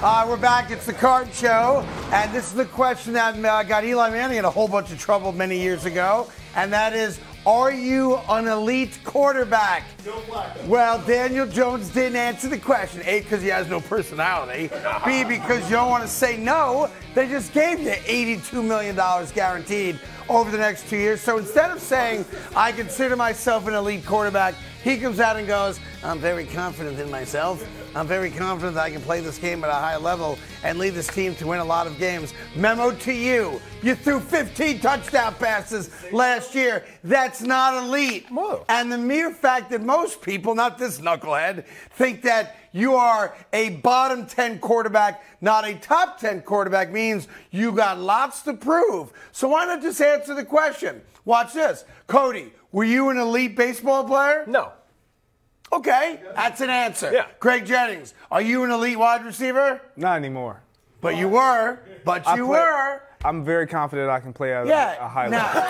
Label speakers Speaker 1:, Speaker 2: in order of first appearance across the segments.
Speaker 1: We're back. It's the Carton Show, and this is the question that got Eli Manning in a whole bunch of trouble many years ago, and that is, are you an elite quarterback? Well, Daniel Jones didn't answer the question. A, because he has no personality. B, because you don't want to say no. They just gave you $82 million guaranteed over the next 2 years. So instead of saying, I consider myself an elite quarterback, he comes out and goes, I'm very confident in myself. I'm very confident that I can play this game at a high level and lead this team to win a lot of games. Memo to you. You threw 15 touchdown passes last year. That's not elite.
Speaker 2: Whoa.
Speaker 1: And the mere fact that most people, not this knucklehead, think that you are a bottom 10 quarterback, not a top 10 quarterback, means you got lots to prove. So why not just answer the question? Watch this. Cody, were you an elite baseball player?
Speaker 2: No.
Speaker 1: Okay, that's an answer.
Speaker 2: Yeah.
Speaker 1: Greg Jennings, are you an elite wide receiver?
Speaker 3: Not anymore.
Speaker 1: But you were. Were.
Speaker 3: I'm very confident I can play at a high level.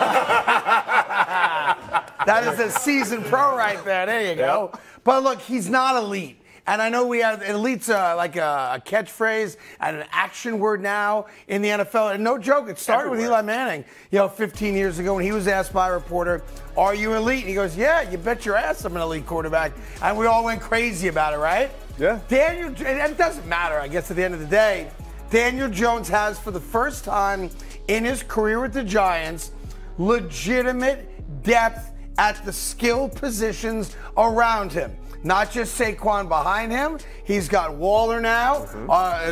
Speaker 1: That is a seasoned pro right there. There you go.
Speaker 2: Yep.
Speaker 1: But look, he's not elite. And I know we have elite's like a catchphrase and an action word now in the NFL. And no joke, it started with Eli Manning, 15 years ago when he was asked by a reporter, are you elite? And he goes, yeah, you bet your ass I'm an elite quarterback. And we all went crazy about it, right?
Speaker 3: Yeah.
Speaker 1: And it doesn't matter, I guess, at the end of the day. Daniel Jones has, for the first time in his career with the Giants, legitimate depth at the skill positions around him. Not just Saquon behind him. He's got Waller now,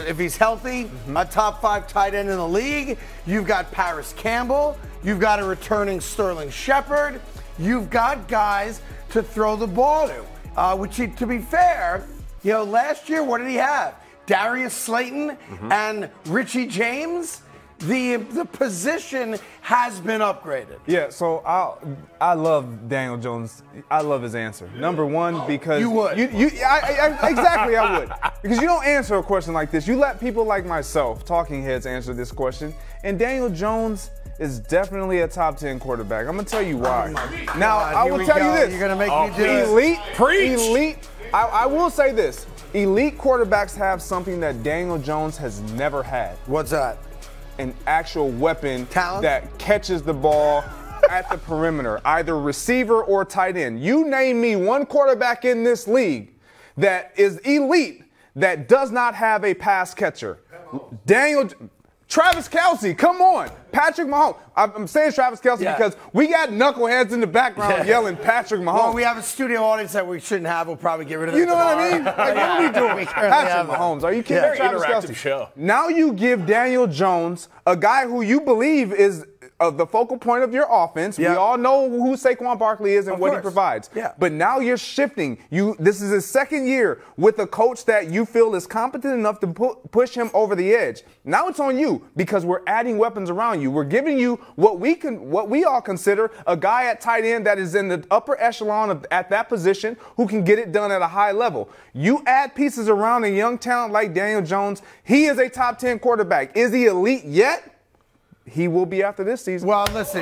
Speaker 1: if he's healthy, a top 5 tight end in the league. You've got Paris Campbell. You've got a returning Sterling Shepard. You've got guys to throw the ball to, which, to be fair, last year, what did he have? Darius Slayton and Richie James. The position has been upgraded.
Speaker 3: Yeah, so I love Daniel Jones. I love his answer. Number one, because
Speaker 1: you would.
Speaker 3: Exactly, I would. Because you don't answer a question like this. You let people like myself, talking heads, answer this question. And Daniel Jones is definitely a top 10 quarterback. I'm gonna tell you why. Now, I will tell you this.
Speaker 1: You're gonna make me do it.
Speaker 3: Elite.
Speaker 2: Preach.
Speaker 3: Elite. I will say this. Elite quarterbacks have something that Daniel Jones has never had.
Speaker 1: What's that?
Speaker 3: An actual weapon
Speaker 1: Talent?
Speaker 3: that catches the ball at the perimeter, either receiver or tight end. You name me one quarterback in this league that is elite that does not have a pass catcher. Travis Kelce, come on. Patrick Mahomes. I'm saying Travis Kelce because we got knuckleheads in the background yelling Patrick Mahomes.
Speaker 1: Well, we have a studio audience that we shouldn't have. We'll probably get rid of it.
Speaker 3: You know what I mean? Like, what are we doing? Patrick Mahomes. Are you kidding?
Speaker 2: Very
Speaker 3: Travis
Speaker 2: interactive
Speaker 3: Kelce.
Speaker 2: show.
Speaker 3: Now you give Daniel Jones, a guy who you believe is the focal point of your offense.
Speaker 1: Yeah.
Speaker 3: We all know who Saquon Barkley is and what he provides.
Speaker 1: Yeah.
Speaker 3: But now you're shifting. This is his second year with a coach that you feel is competent enough to push him over the edge. Now it's on you because we're adding weapons around you. We're giving you what we all consider a guy at tight end that is in the upper echelon at that position who can get it done at a high level. You add pieces around a young talent like Daniel Jones. He is a top 10 quarterback. Is he elite yet? He will be after this season.
Speaker 1: Well, listen,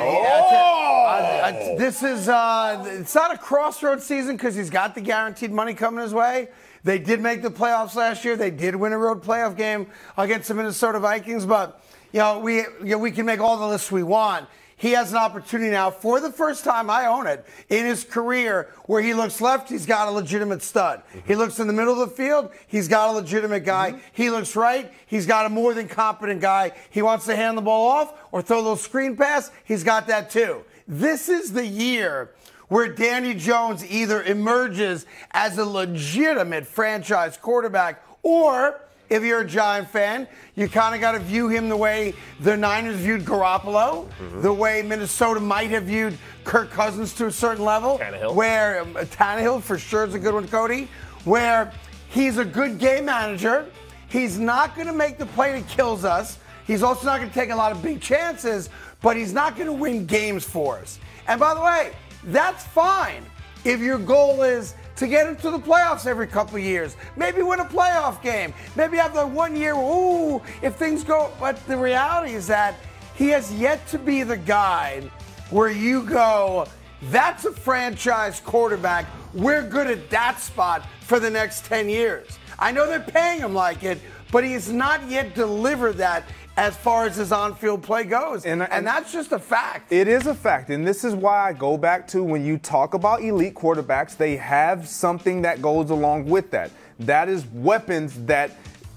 Speaker 1: this is it's not a crossroads season because he's got the guaranteed money coming his way. They did make the playoffs last year. They did win a road playoff game against the Minnesota Vikings. But we can make all the lists we want. He has an opportunity now for the first time, I own it, in his career where he looks left, he's got a legitimate stud. He looks in the middle of the field, he's got a legitimate guy. He looks right, he's got a more than competent guy. He wants to hand the ball off or throw a little screen pass, he's got that too. This is the year where Danny Jones either emerges as a legitimate franchise quarterback or, if you're a Giant fan, you kind of got to view him the way the Niners viewed Garoppolo, the way Minnesota might have viewed Kirk Cousins to a certain level.
Speaker 2: Tannehill.
Speaker 1: Where Tannehill for sure is a good one, Cody. Where he's a good game manager. He's not going to make the play that kills us. He's also not going to take a lot of big chances, but he's not going to win games for us. And by the way, that's fine if your goal is to get into the playoffs every couple of years. Maybe win a playoff game. Maybe have the 1 year, ooh, if things go. But the reality is that he has yet to be the guy where you go, that's a franchise quarterback. We're good at that spot for the next 10 years. I know they're paying him like it, but he has not yet delivered that as far as his on-field play goes. And that's just a fact.
Speaker 3: It is a fact. And this is why I go back to when you talk about elite quarterbacks, they have something that goes along with that. That is weapons that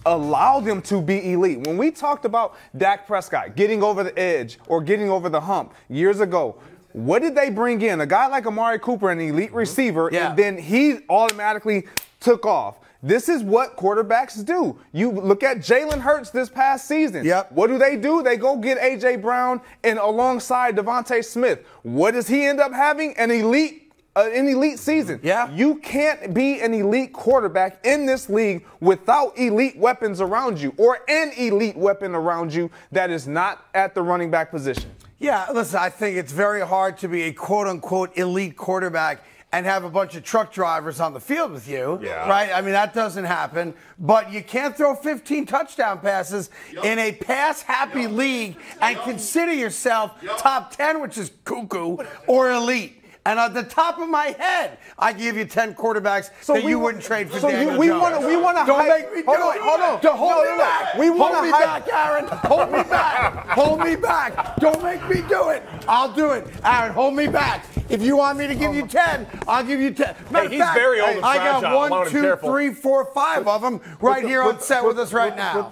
Speaker 3: allow them to be elite. When we talked about Dak Prescott getting over the edge or getting over the hump years ago, what did they bring in? A guy like Amari Cooper, an elite receiver, and then he automatically took off. This is what quarterbacks do. You look at Jalen Hurts this past season. What do? They go get A.J. Brown and alongside Devontae Smith. What does he end up having? An elite season. You can't be an elite quarterback in this league without elite weapons around you or an elite weapon around you that is not at the running back position.
Speaker 1: Yeah, listen, I think it's very hard to be a quote-unquote elite quarterback and have a bunch of truck drivers on the field with you, right? I mean, that doesn't happen. But you can't throw 15 touchdown passes in a pass-happy league and consider yourself top 10, which is cuckoo, or elite. And at the top of my head, I give you 10 quarterbacks that you wouldn't trade for Daniel Jones.
Speaker 3: We want to
Speaker 1: Don't make me do it.
Speaker 3: Hold on.
Speaker 1: Hold me back. Hold me back, Aaron. Hold me back. Hold me back. Don't make me do it. I'll do it. Aaron, hold me back. If you want me to give you 10, I'll give you 10.
Speaker 2: Hey, he's very old and fragile.
Speaker 1: I got 1, 2, 3, 4, 5 of them right here on set with us right now.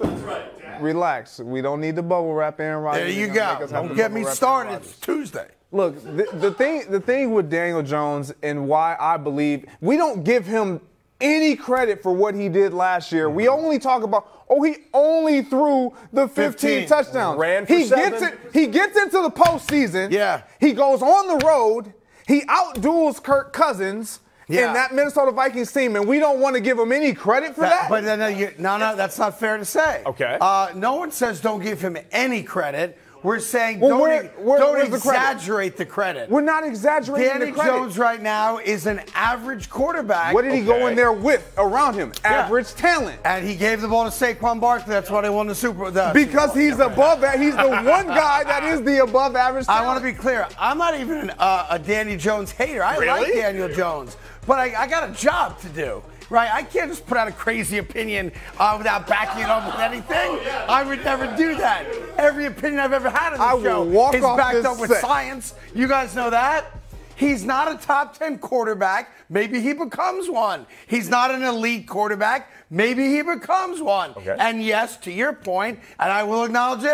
Speaker 3: Relax. We don't need the bubble wrap, Aaron Rodgers.
Speaker 1: There you go. Don't get me started. It's Tuesday.
Speaker 3: Look, the thing with Daniel Jones and why I believe we don't give him any credit for what he did last year. We only talk about, he only threw the 15 touchdowns.
Speaker 2: Ran for 7.
Speaker 3: He gets into the postseason. He goes on the road. He outduels Kirk Cousins in that Minnesota Vikings team, and we don't want to give him any credit for that.
Speaker 1: But no, that's not fair to say.
Speaker 2: Okay.
Speaker 1: No one says don't give him any credit. We're saying don't exaggerate the credit.
Speaker 3: We're not exaggerating the credit.
Speaker 1: Danny Jones right now is an average quarterback.
Speaker 3: What did he go in there with around him? Average talent.
Speaker 1: And he gave the ball to Saquon Barkley. That's why they won the Super Bowl.
Speaker 3: Because he's above that. He's the one guy that is the above average talent.
Speaker 1: I want to be clear. I'm not even a Danny Jones hater. I like Daniel Jones. But I got a job to do. Right, I can't just put out a crazy opinion without backing it up with anything. I would never do that. Every opinion I've ever had on the show is backed up with science. You guys know that. He's not a top 10 quarterback. Maybe he becomes one. He's not an elite quarterback. Maybe he becomes one. And yes, to your point, and I will acknowledge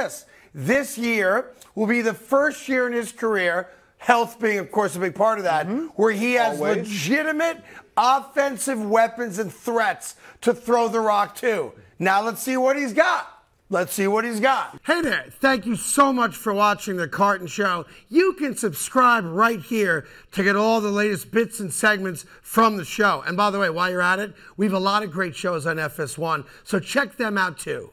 Speaker 1: this year will be the first year in his career, health being, of course, a big part of that, where he has legitimate offensive weapons and threats to throw the rock to. Now let's see what he's got. Let's see what he's got. Hey there. Thank you so much for watching The Carton Show. You can subscribe right here to get all the latest bits and segments from the show. And by the way, while you're at it, we have a lot of great shows on FS1, so check them out too.